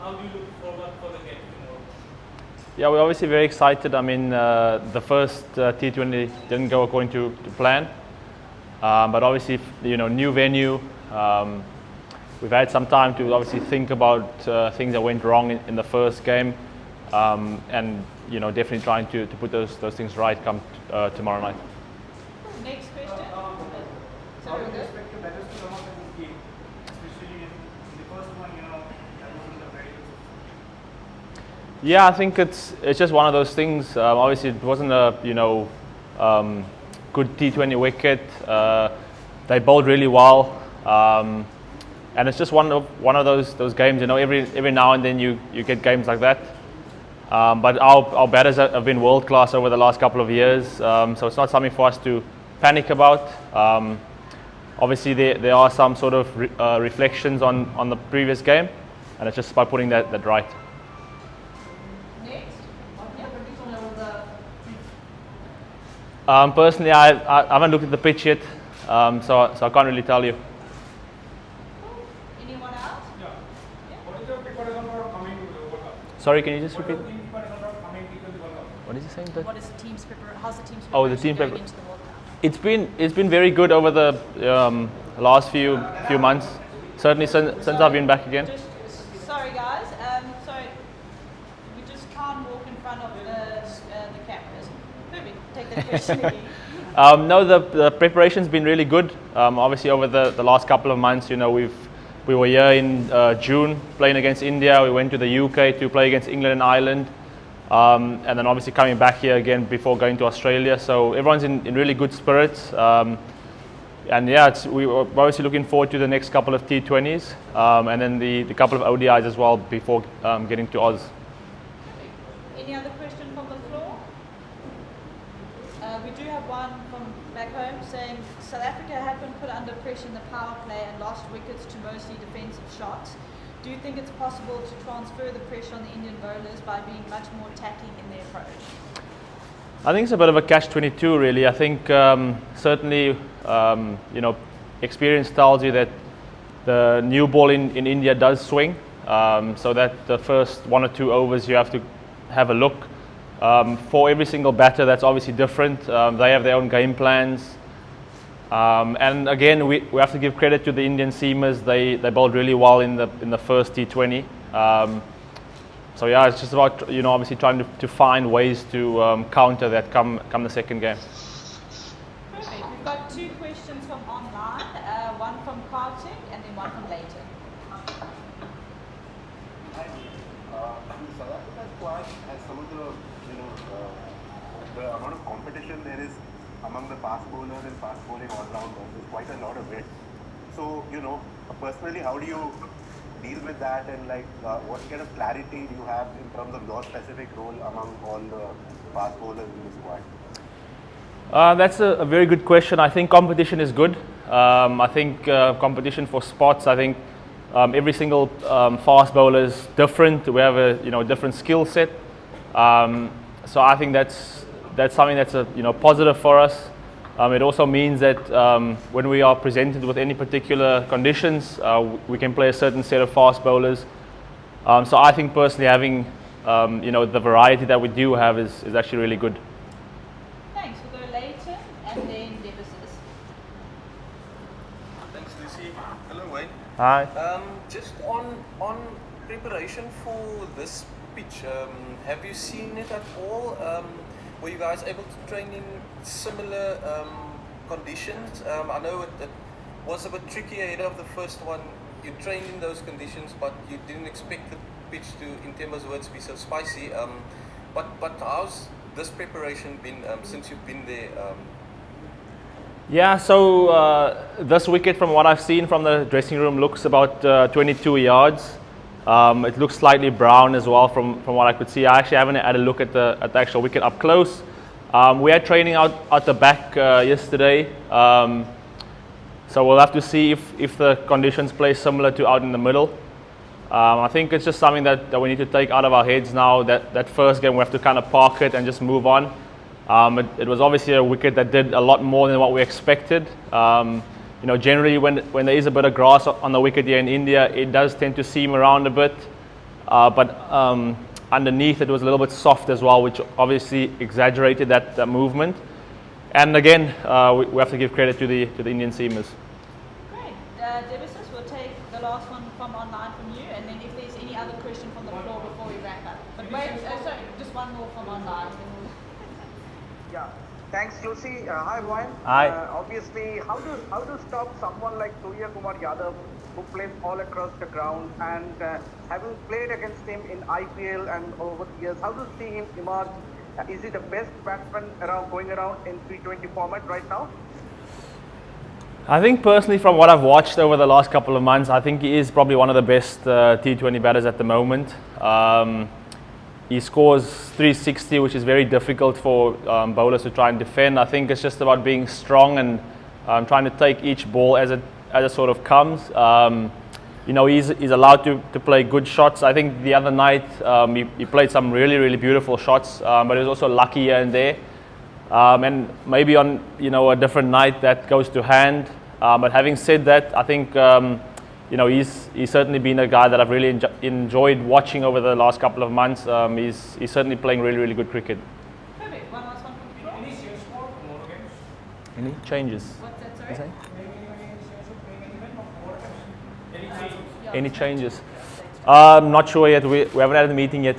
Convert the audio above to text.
how do you look forward for the game tomorrow? Yeah, we're obviously very excited. I mean, the first T20 didn't go according to plan, but obviously, new venue. We've had some time to obviously think about things that went wrong in the first game, and definitely trying to put those things right come tomorrow night. Next question. How do you expect your batters to come up in this game, especially in the first one? That wasn't a very good. Yeah, I think it's just one of those things. Obviously, it wasn't a good T20 wicket. They bowled really well. And it's just one of those games, every now and then you get games like that. But our batters have been world class over the last couple of years, so it's not something for us to panic about. Obviously, there are some sort of reflections on the previous game, and it's just about putting that right. Next. Personally, I haven't looked at the pitch yet, so I can't really tell you. Anyone else? Yeah. What is your preparation for coming to the World Cup? Sorry, can you just repeat? What is the team preparation for coming to the World Cup? What is he saying? What is the team's preparation? How's the team's Oh, the preparation team going into the World Cup? It's been very good over the last few months. Certainly since I've been back again. Sorry guys, sorry, we just can't walk in front of the cameras. Perfect, take that question again. No, the preparation's been really good. Obviously, over the last couple of months, we were here in June playing against India. We went to the UK to play against England and Ireland, and then obviously coming back here again before going to Australia. So everyone's in really good spirits. And yeah, we're obviously looking forward to the next couple of T20s, and then the couple of ODIs as well before getting to Oz. Any other question from the floor? We do have one from back home saying South Africa have been put under pressure in the power play and lost wickets to mostly defensive shots. Do you think it's possible to transfer the pressure on the Indian bowlers by being much more attacking in their approach? I think it's a bit of a catch-22 really. I think certainly experience tells you that the new ball in India does swing, so that the first 1 or 2 overs you have to have a look. For every single batter that's obviously different. They have their own game plans. And again, we have to give credit to the Indian seamers. They bowled really well in the first T20. So yeah, it's just about obviously trying to find ways to counter that come the second game. Perfect. We've got 2 questions from online, one from Kartik and then one from Leighton. South Africa's squad has some of the amount of competition there is among the fast bowlers and fast bowling all-rounders. There's quite a lot of it. So personally, how do you deal with that, and what kind of clarity do you have in terms of your specific role among all the fast bowlers in the squad? That's a very good question. I think competition is good. I think competition for spots. I think every single fast bowler is different. We have a different skill set. So I think that's something that's a positive for us. It also means that when we are presented with any particular conditions, we can play a certain set of fast bowlers. So I think personally having the variety that we do have is actually really good. Thanks. We'll go Leighton and then Devises. Thanks, Lucy. Hello, Wayne. Hi. Just on preparation for this pitch, have you seen it at all? Were you guys able to train in similar conditions? I know it was a bit tricky ahead of the first one. You trained in those conditions, but you didn't expect the pitch to, in Temba's words, be so spicy. But how's this preparation been since you've been there? Yeah, so this wicket, from what I've seen from the dressing room, looks about 22 yards. It looks slightly brown as well from what I could see. I actually haven't had a look at the actual wicket up close. We had training out the back yesterday, so we'll have to see if the conditions play similar to out in the middle. I think it's just something that we need to take out of our heads now. That first game we have to kind of park it and just move on. It was obviously a wicket that did a lot more than what we expected. Generally when there is a bit of grass on the wicket here in India, it does tend to seam around a bit. but underneath it was a little bit soft as well, which obviously exaggerated that movement. And again, we have to give credit to the Indian seamers. Great. Debusis, we'll take the last one from online from you, and then if there's any other question from the floor before we wrap up. But wait, sorry, just one more from online. Yeah. Thanks, Lucy. Hi, Wayne. Hi. Obviously, how to stop someone like Surya Kumar Yadav, who plays all across the ground, and having played against him in IPL and over the years, how do you see him emerge? Is he the best batsman going around in T20 format right now? I think personally, from what I've watched over the last couple of months, I think he is probably one of the best T20 batters at the moment. He scores 360, which is very difficult for bowlers to try and defend. I think it's just about being strong and trying to take each ball as it sort of comes. He's allowed to play good shots. I think the other night he played some really, really beautiful shots, but he was also lucky here and there. And maybe on a different night that goes to hand. But having said that, I think he's certainly been a guy that I've really enjoyed watching over the last couple of months. He's certainly playing really, really good cricket. Perfect. One last one from the floor. Any change for tomorrow games? Any changes? What's that, sorry? Any change? Any changes? Not sure yet. We haven't had a meeting yet.